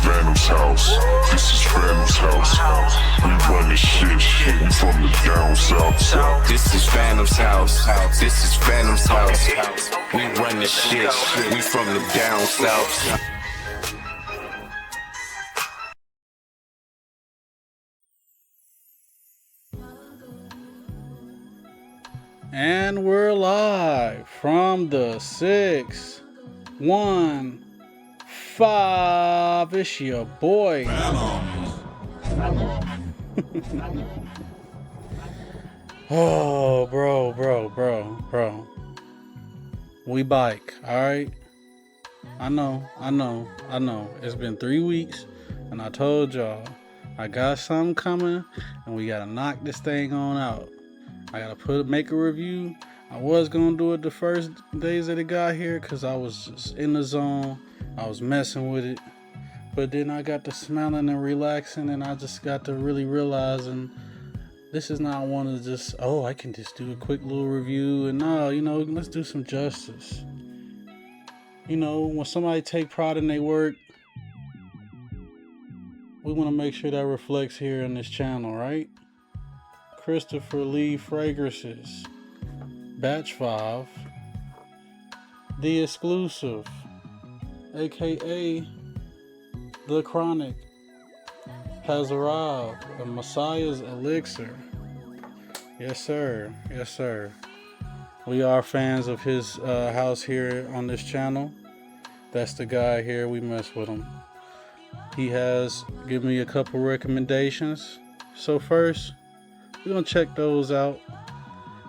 Phanum's house. This is Phanum's house. We run this shit. We from the down south. This is Phanum's house. This is Phanum's house. We run the shit. We from the down south. And we're live from the 615. It's your boy. Oh, bro. We bike, alright? I know. It's been 3 weeks, and I told y'all, I got something coming, and we gotta knock this thing on out. I gotta make a review. I was gonna do it the first days that it got here, because I was just in the zone. I was messing with it. But then I got to smelling and relaxing, and I just got to really realizing this is not one of just, I can just do a quick little review. And no, let's do some justice. When somebody take pride in their work, we want to make sure that reflects here on this channel, right? Christopher Lee Fragrances, Batch 5, The Exclusive, aka The Chronic, has arrived. The Messiah's Elixir. Yes, sir. We are fans of his house here on this channel. That's the guy here. We mess with him. He has given me a couple recommendations. So first, we're going to check those out.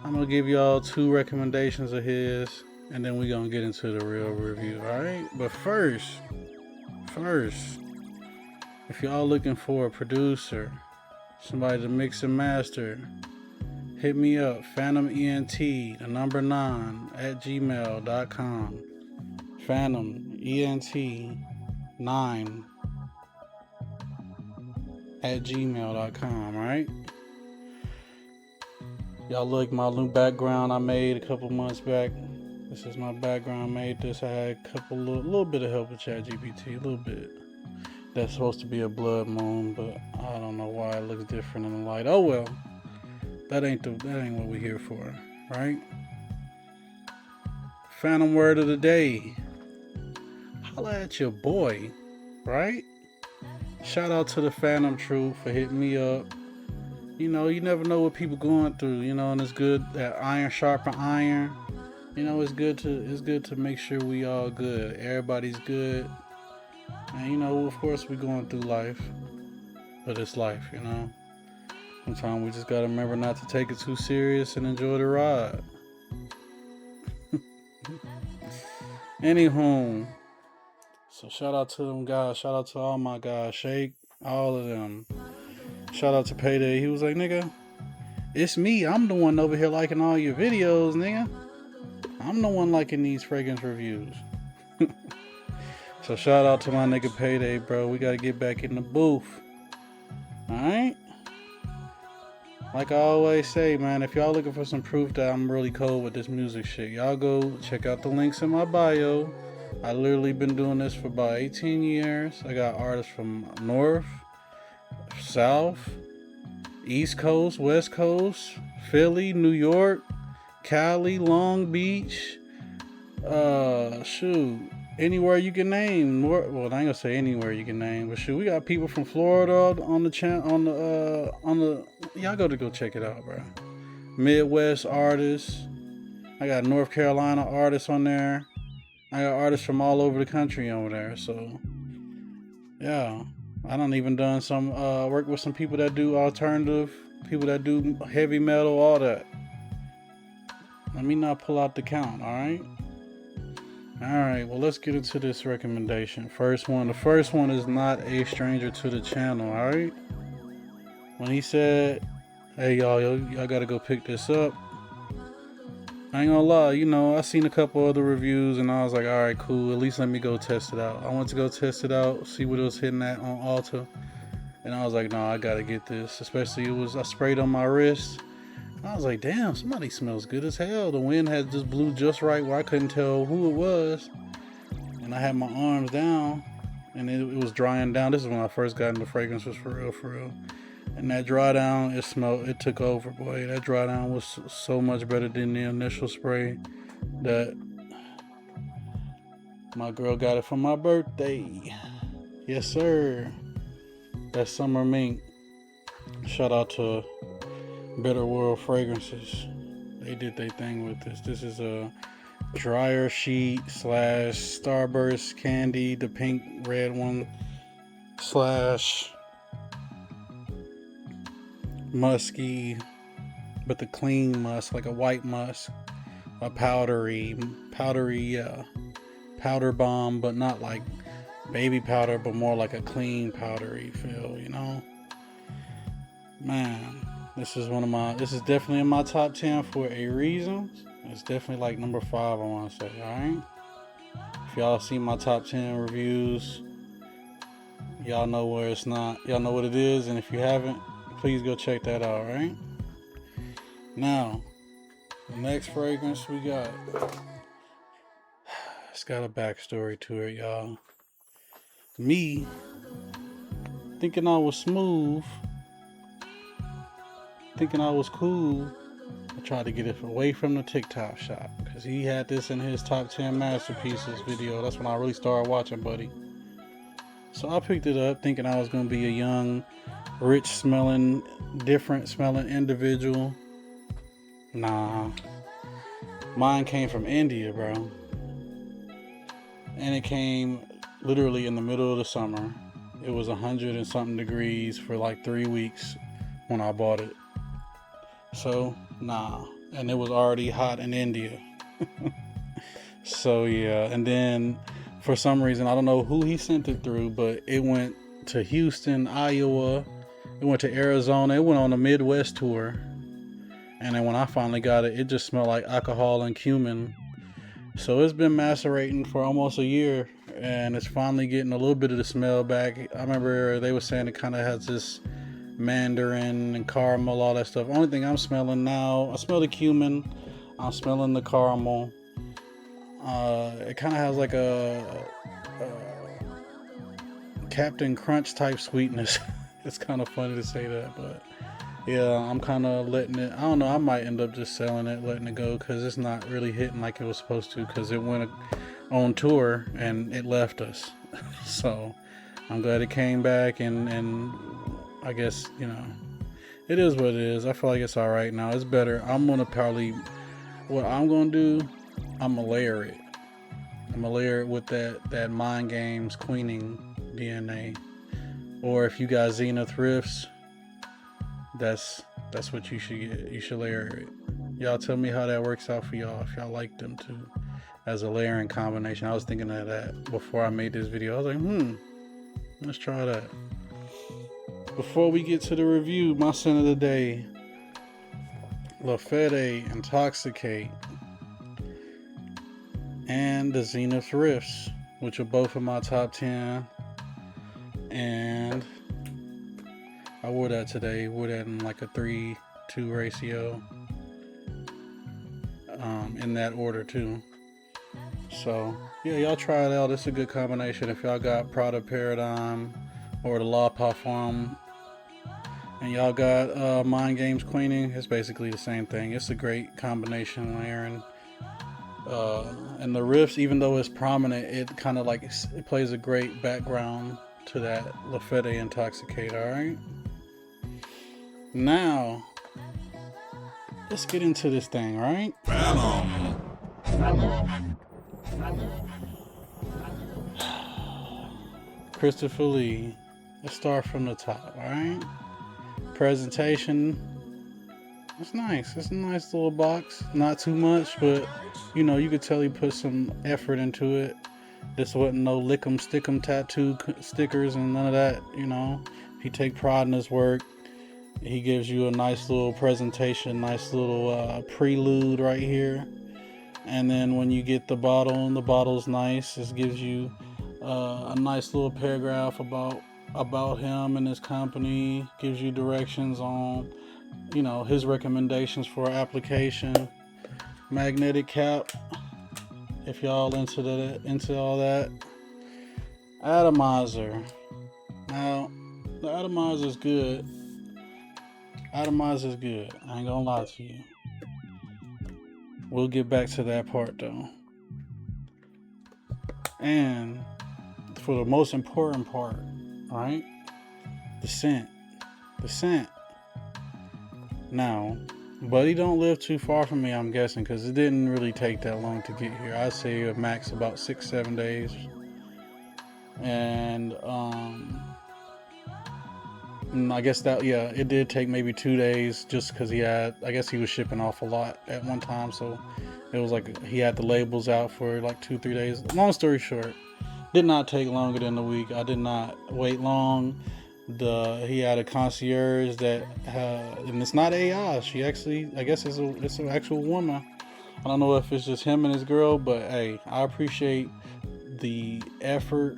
I'm going to give y'all 2 recommendations of his, and then we're going to get into the real review, alright? But first, if y'all looking for a producer, somebody to mix and master, hit me up, phanumENT9@gmail.com. phanumENT9@gmail.com, right? Y'all like my new background I made a couple months back. This is my background. I made this. I had a little bit of help with ChatGPT, a little bit. That's supposed to be a blood moon, but I don't know why it looks different in the light. Oh well, that ain't what we're here for, right? Phanum word of the day. Holla at your boy, right? Shout out to the Phanum Truth for hitting me up. You never know what people going through, and it's good that iron sharpen iron. It's good to make sure we all good. Everybody's good. And of course we're going through life. But it's life, Sometimes we just gotta remember not to take it too serious and enjoy the ride. Anywho. So shout out to them guys. Shout out to all my guys. Shake, all of them. Shout out to Payday. He was like, nigga, it's me. I'm the one over here liking all your videos, nigga. I'm the one liking these fragrance reviews. So shout out to my nigga Payday, bro. We gotta get back in the booth. Alright? Like I always say, man, if y'all looking for some proof that I'm really cold with this music shit, y'all go check out the links in my bio. I literally been doing this for about 18 years. I got artists from North, South, East Coast, West Coast, Philly, New York, Cali, Long Beach, anywhere you can name. Well, I ain't gonna say anywhere you can name, but we got people from Florida on the channel, y'all go check it out, bro. Midwest artists. I got North Carolina artists on there. I got artists from all over the country over there, so yeah. I done even done some work with some people that do alternative, people that do heavy metal, all that. Let me not pull out the count, alright? Alright, well let's get into this recommendation. The first one is not a stranger to the channel, alright? When he said, hey y'all gotta go pick this up, I ain't gonna lie, I seen a couple other reviews and I was like, alright, cool, at least let me go test it out. I went to go test it out, see what it was hitting at on Ulta, and I was like, no, I gotta get this. Especially I sprayed on my wrist. I was like, damn, somebody smells good as hell. The wind had just blew just right where I couldn't tell who it was. And I had my arms down. and it was drying down. This is when I first got into fragrances for real. And that dry down, it took over, boy. That dry down was so much better than the initial spray. That my girl got it for my birthday. Yes, sir. That summer mink. Shout out to Better World Fragrances. They did their thing with this. This is a dryer sheet / Starburst candy, the pink red one / musky, but the clean musk, like a white musk, a powdery, powder bomb, but not like baby powder, but more like a clean powdery feel, you know. Man, this is definitely in my top 10 for a reason. It's definitely like number 5, I want to say. All right. If y'all see my top 10 reviews, y'all know where it's not. Y'all know what it is, and if you haven't, please go check that out. All right. Now, the next fragrance we got. It's got a backstory to it, y'all. Me thinking I was smooth, thinking I was cool. I tried to get it away from the TikTok shop because he had this in his top 10 masterpieces video. That's when I really started watching, buddy. So I picked it up thinking I was going to be a young, rich smelling, different smelling individual. Nah. Mine came from India, bro. And it came literally in the middle of the summer. It was 100 and something degrees for like 3 weeks when I bought it. So, nah. And it was already hot in India. So, yeah. And then, for some reason, I don't know who he sent it through, but it went to Houston, Iowa. It went to Arizona. It went on a Midwest tour. And then when I finally got it, it just smelled like alcohol and cumin. So it's been macerating for almost a year. And it's finally getting a little bit of the smell back. I remember they were saying it kind of has this mandarin and caramel, all that stuff. Only thing I'm smelling now, I smell the cumin, I'm smelling the caramel. It kind of has like a Captain Crunch type sweetness. It's kind of funny to say that, but yeah, I'm kind of letting it, I don't know, I might end up just selling it, letting it go, because it's not really hitting like it was supposed to, because it went on tour and it left us. So I'm glad it came back, and I guess, you know, it is what it is. I feel like it's all right now. It's better. I'm going to probably, what I'm going to do, I'm going to layer it. I'm going to layer it with that Mind Games Queening DNA. Or if you got Zenith Rifts, that's what you should get. You should layer it. Y'all tell me how that works out for y'all, if y'all like them too, as a layering combination. I was thinking of that before I made this video. I was like, let's try that. Before we get to the review, my scent of the day, Lafayette Intoxicate and the Zenith Rifts, which are both in my top 10. And I wore that today. Wore that in like a 3-2 ratio. In that order too. So yeah, y'all try it out. It's a good combination. If y'all got Prada Paradigm or the La Parfum, and y'all got Mind Games Queening, it's basically the same thing. It's a great combination layering. And the riffs, even though it's prominent, it kind of like it plays a great background to that Lafayette Intoxicate. All right. Now let's get into this thing, right? Phanum. Christopher Lee. Let's start from the top, alright? Presentation. It's nice. It's a nice little box. Not too much, but you know, you could tell he put some effort into it. This wasn't no lick 'em, stick 'em tattoo stickers and none of that, you know. He take pride in his work. He gives you a nice little presentation, nice little prelude right here. And then when you get the bottle, and the bottle's nice, it gives you a nice little paragraph about him and his company, gives you directions on, you know, his recommendations for application. Magnetic cap, if y'all into all that. Atomizer. Now, the atomizer is good. Atomizer is good. I ain't gonna lie to you. We'll get back to that part though. And for the most important part, right? The scent. The scent. Now, Buddy don't live too far from me, I'm guessing, because it didn't really take that long to get here. I'd say a max about 6-7 days. And I guess that, yeah, it did take maybe 2 days just because I guess he was shipping off a lot at one time. So it was like he had the labels out for like 2-3 days. Long story short, did not take longer than a week. I did not wait long. He had a concierge that, and it's not AI. She actually, I guess it's an actual woman. I don't know if it's just him and his girl, but hey, I appreciate the effort,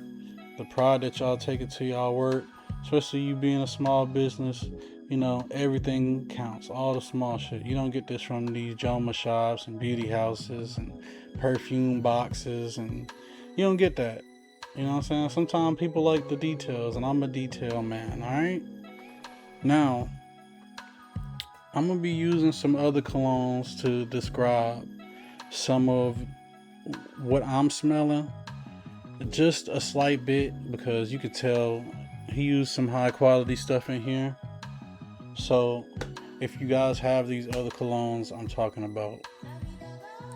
the pride that y'all take into y'all work, especially you being a small business. You know, everything counts, all the small shit. You don't get this from these Joma shops and beauty houses and perfume boxes, and you don't get that. You know what I'm saying? Sometimes people like the details, and I'm a detail man, alright? Now, I'm going to be using some other colognes to describe some of what I'm smelling. Just a slight bit, because you could tell he used some high quality stuff in here. So, if you guys have these other colognes I'm talking about,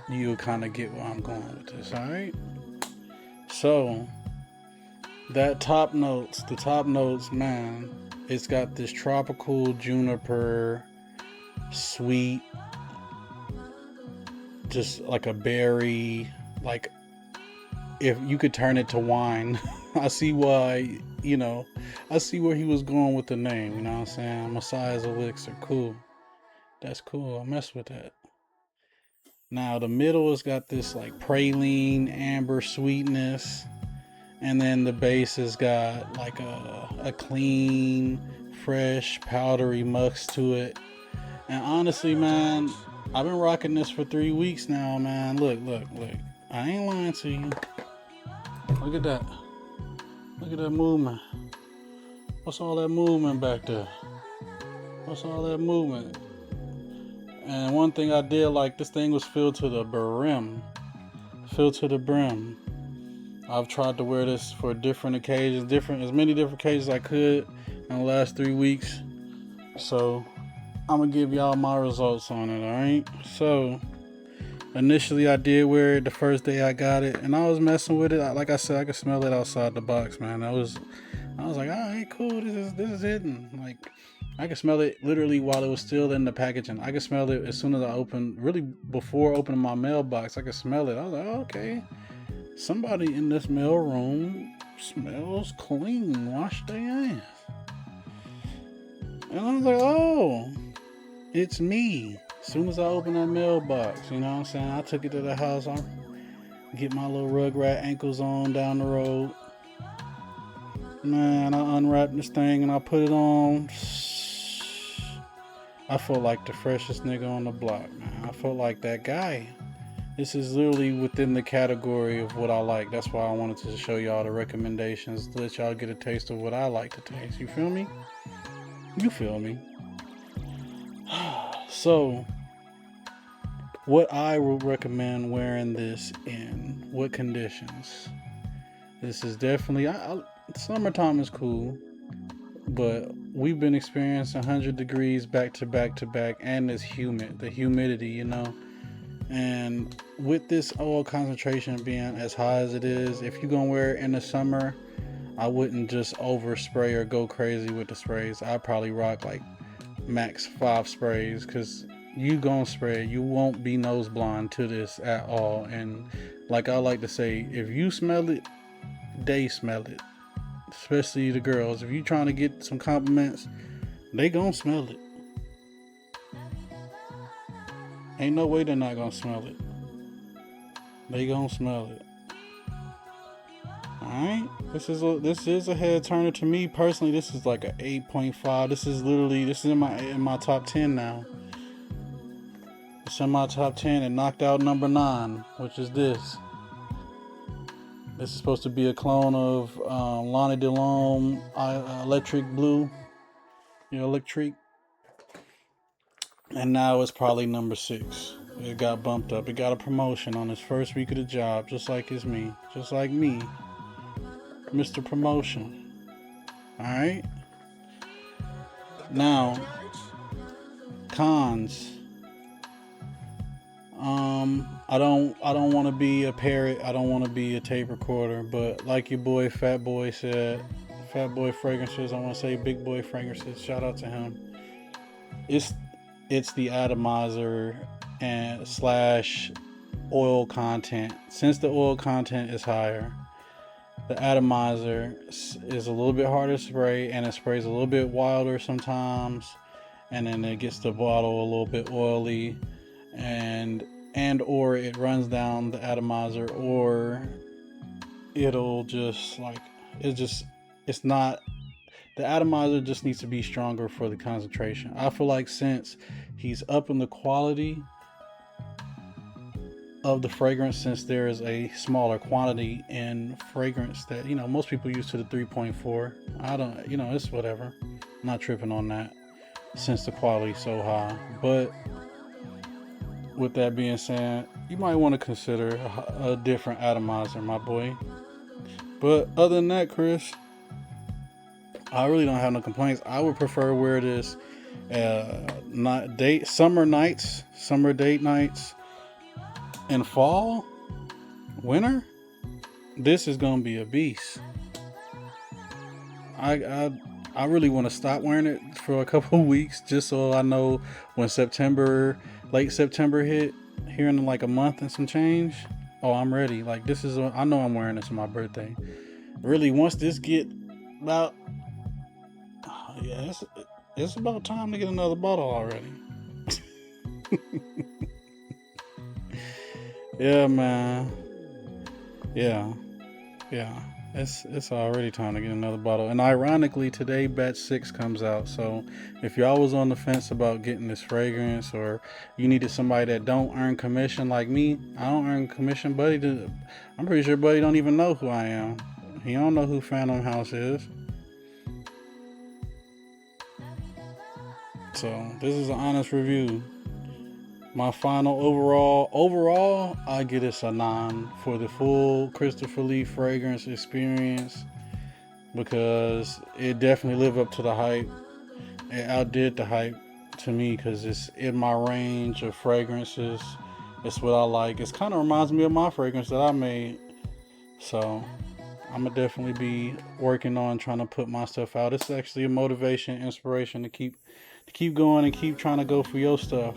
you'll kind of get where I'm going with this, alright? So, the top notes, man, it's got this tropical juniper, sweet, just like a berry, like if you could turn it to wine. I see why, I see where he was going with the name, you know what I'm saying? Messiah's Elixir, cool. That's cool, I mess with that. Now the middle has got this like praline, amber sweetness. And then the base has got like a clean, fresh, powdery mux to it. And honestly, man, I've been rocking this for 3 weeks now, man. Look. I ain't lying to you. Look at that. Look at that movement. What's all that movement back there? What's all that movement? And one thing I did like, this thing was filled to the brim. Filled to the brim. I've tried to wear this for different occasions, as many different occasions I could in the last 3 weeks. So I'm gonna give y'all my results on it, alright? So initially I did wear it the first day I got it, and I was messing with it. Like I said, I could smell it outside the box, man. I was like, alright, cool, this is hitting. Like, I could smell it literally while it was still in the packaging. I could smell it as soon as I opened, really before opening my mailbox, I could smell it. I was like, oh, okay. Somebody in this mail room smells clean. Wash their ass. And I was like, oh, it's me. As soon as I opened that mailbox, you know what I'm saying? I took it to the house. I get my little Rugrat ankles on down the road. Man, I unwrapped this thing and I put it on. I felt like the freshest nigga on the block, man. I felt like that guy. This is literally within the category of what I like. That's why I wanted to show y'all the recommendations, to let y'all get a taste of what I like to taste. You feel me? You feel me? So, what I would recommend wearing this in, what conditions? This is definitely, summertime is cool, but we've been experiencing 100 degrees back to back to back, and it's humid, the humidity, you know? And with this oil concentration being as high as it is, if you're gonna wear it in the summer, I wouldn't just overspray or go crazy with the sprays. I'd probably rock like max 5 sprays, because you gonna spray it. You won't be nose blind to this at all. And like I like to say, if you smell it, they smell it. Especially the girls. If you trying to get some compliments, they gonna smell it. Ain't no way they're not gonna smell it. They gonna smell it. Alright? This is a head turner to me personally. This is like a 8.5. This is in my top 10 now. It's in my top 10. It knocked out number 9, which is this. This is supposed to be a clone of Lana Delone Electric Blue, Electric. And now it's probably number 6. It got bumped up. It got a promotion on his first week of the job, just like me, Mr. Promotion. All right. Now, cons. I don't want to be a parrot. I don't want to be a tape recorder. But like your boy Fat Boy said, Fat Boy Fragrances. I want to say Big Boy Fragrances. Shout out to him. It's the atomizer and / oil content. Since the oil content is higher, the atomizer is a little bit harder to spray, and it sprays a little bit wilder sometimes, and then it gets the bottle a little bit oily, and or it runs down the atomizer, or it'll just it's not. The atomizer just needs to be stronger for the concentration. I feel like since he's upping the quality of the fragrance, since there is a smaller quantity in fragrance that, most people use to the 3.4. I don't, it's whatever. I'm not tripping on that since the quality's so high. But with that being said, you might want to consider a different atomizer, my boy. But other than that, Chris, I really don't have no complaints. I would prefer wear this summer date nights, and fall, winter. This is gonna be a beast. I really want to stop wearing it for a couple of weeks, just so I know when late September hit, here in like a month and some change. Oh, I'm ready. Like I know I'm wearing this on my birthday. Really, once this get about. Yeah, it's about time to get another bottle already. Yeah, man. Yeah. It's already time to get another bottle. And ironically, today batch 6 comes out. So if y'all was on the fence about getting this fragrance, or you needed somebody that don't earn commission like me, I don't earn commission, buddy. I'm pretty sure buddy don't even know who I am. He don't know who Phanum House is. So this is an honest review. My final overall, I give this a 9 for the full Christopher Lee fragrance experience, because it definitely lived up to the hype. It outdid the hype to me, because it's in my range of fragrances. It's what I like. It kind of reminds me of my fragrance that I made. So I'm gonna definitely be working on trying to put my stuff out. It's actually a motivation, inspiration to keep going and keep trying to go for your stuff,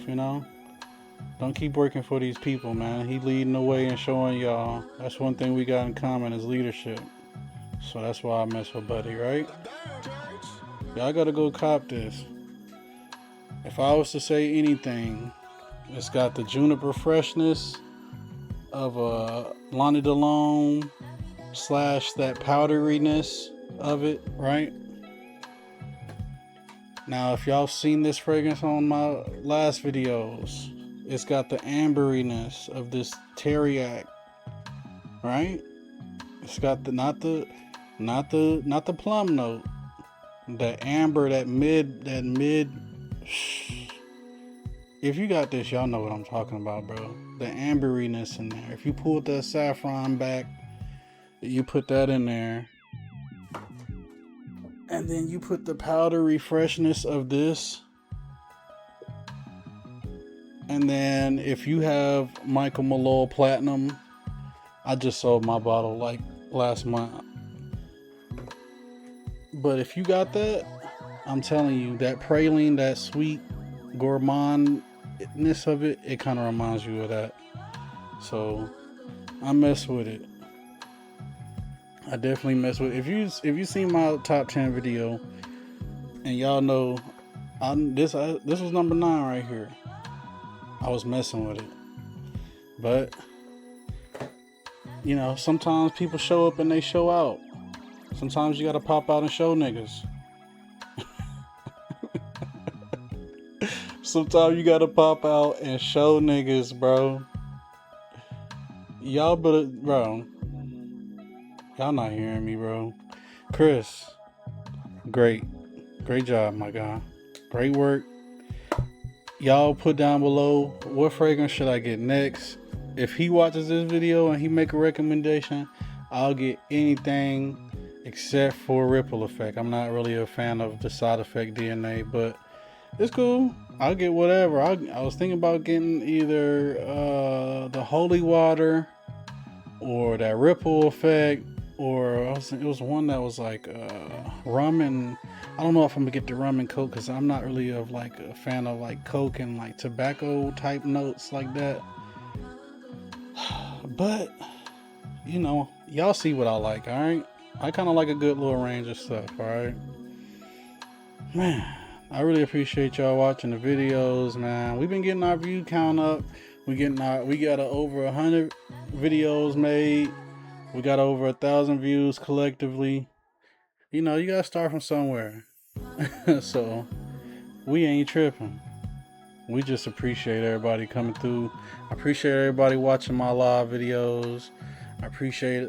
Don't keep working for these people, man. He leading the way and showing y'all. That's one thing we got in common is leadership. So that's why I mess with Buddy, right? Y'all gotta go cop this. If I was to say anything, it's got the juniper freshness of a Lana Delone / that powderiness of it, right? Now, if y'all seen this fragrance on my last videos, it's got the amberiness of this teriyaki, right? It's got the not the plum note, the amber, that mid. If you got this, y'all know what I'm talking about, bro. The amberiness in there. If you pulled that saffron back, you put that in there. And then you put the powdery freshness of this. And then if you have Michael Malone Platinum, I just sold my bottle like last month. But if you got that, I'm telling you, that praline, that sweet gourmandness of it, it kind of reminds you of that. So I mess with it. I definitely mess with it. If you seen my top 10 video, and y'all know, this was number 9 right here. I was messing with it, but sometimes people show up and they show out. Sometimes you gotta pop out and show niggas. Sometimes you gotta pop out and show niggas, bro. Y'all better, bro. Y'all not hearing me, bro. Chris, great job, my guy. Great work. Y'all put down below what fragrance should I get next. If he watches this video and he make a recommendation, I'll get anything except for ripple effect. I'm not really a fan of the side effect DNA, but it's cool. I'll get whatever. I was thinking about getting either the holy water or that ripple effect, or it was one that was like rum and I don't know if I'm gonna get the rum and coke because I'm not really of like a fan of like coke and like tobacco type notes like that. But you know, y'all see what I like, all right? I kind of like a good little range of stuff, all right? Man, I really appreciate y'all watching the videos, man. We've been getting our view count up. We got over 100 videos made. We got over 1,000 views collectively. You know, you gotta start from somewhere. So we ain't tripping. We just appreciate everybody coming through. I appreciate everybody watching my live videos. I appreciate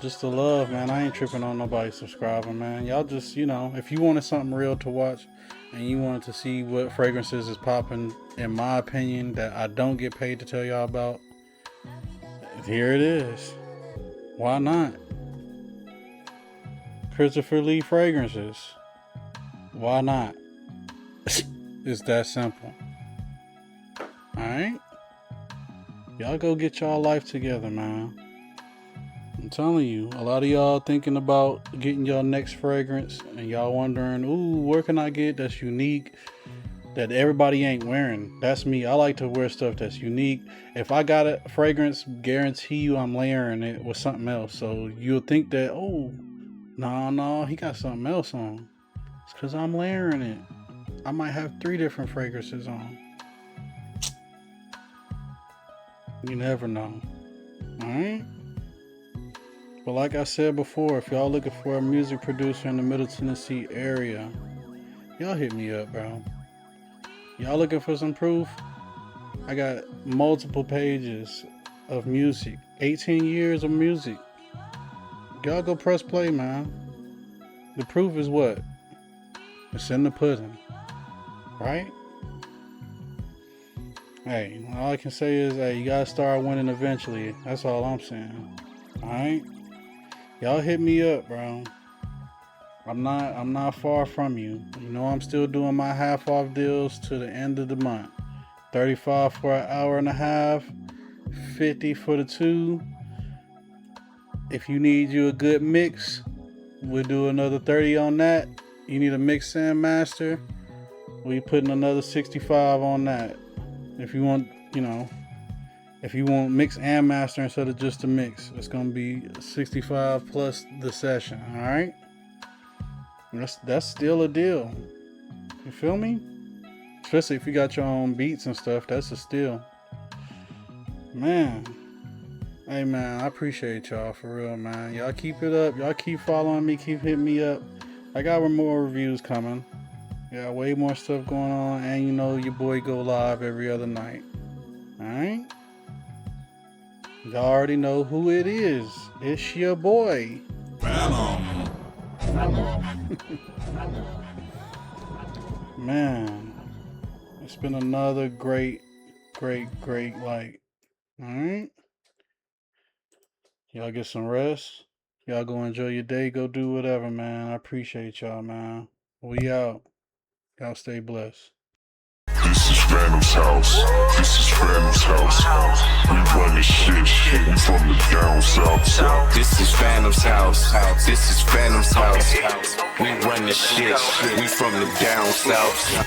just the love, man. I ain't tripping on nobody subscribing, man. Y'all just, you know, if you wanted something real to watch and you wanted to see what fragrances is popping, in my opinion, that I don't get paid to tell y'all about, here it is. Why not? Christopher Lee Fragrances. Why not? It's that simple. Alright? Y'all go get y'all life together, man. I'm telling you, a lot of y'all thinking about getting y'all next fragrance and y'all wondering, ooh, where can I get that's unique, that everybody ain't wearing? That's me. I like to wear stuff that's unique. If I got a fragrance, guarantee you I'm layering it with something else. So you'll think that, oh, no, he got something else on. It's because I'm layering it. I might have 3 different fragrances on. You never know. Alright? But like I said before, if y'all looking for a music producer in the Middle Tennessee area, y'all hit me up, bro. Y'all looking for some proof? I got multiple pages of music. 18 years of music. Y'all go press play, man. The proof is what? It's in the pudding. Right? Hey, all I can say is, hey, you gotta start winning eventually. That's all I'm saying. Alright? Y'all hit me up, bro. I'm not far from you. You know, I'm still doing my half off deals to the end of the month. 35 for an hour and a half, 50 for the 2. If you need you a good mix, we'll do another 30 on that. You need a mix and master, we putting another 65 on that. If you want, you know, if you want mix and master instead of just a mix, it's gonna be 65 plus the session. All right, that's still a deal. You feel me? Especially if you got your own beats and stuff, that's a steal. Man, hey man, I appreciate y'all for real, man. Y'all keep it up. Y'all keep following me. Keep hitting me up. I got more reviews coming. Got way more stuff going on, and you know your boy go live every other night. All right. Y'all already know who it is. It's your boy. Phanum. Man, it's been another great like. Alright. Y'all get some rest. Y'all go enjoy your day. Go do whatever, man. I appreciate y'all, man. We out. Y'all stay blessed. This is Phanum's house. This is Phanum's house. We run the shit. We from the down south. This is Phanum's house. This is Phanum's house. We run the shit. We from the down south.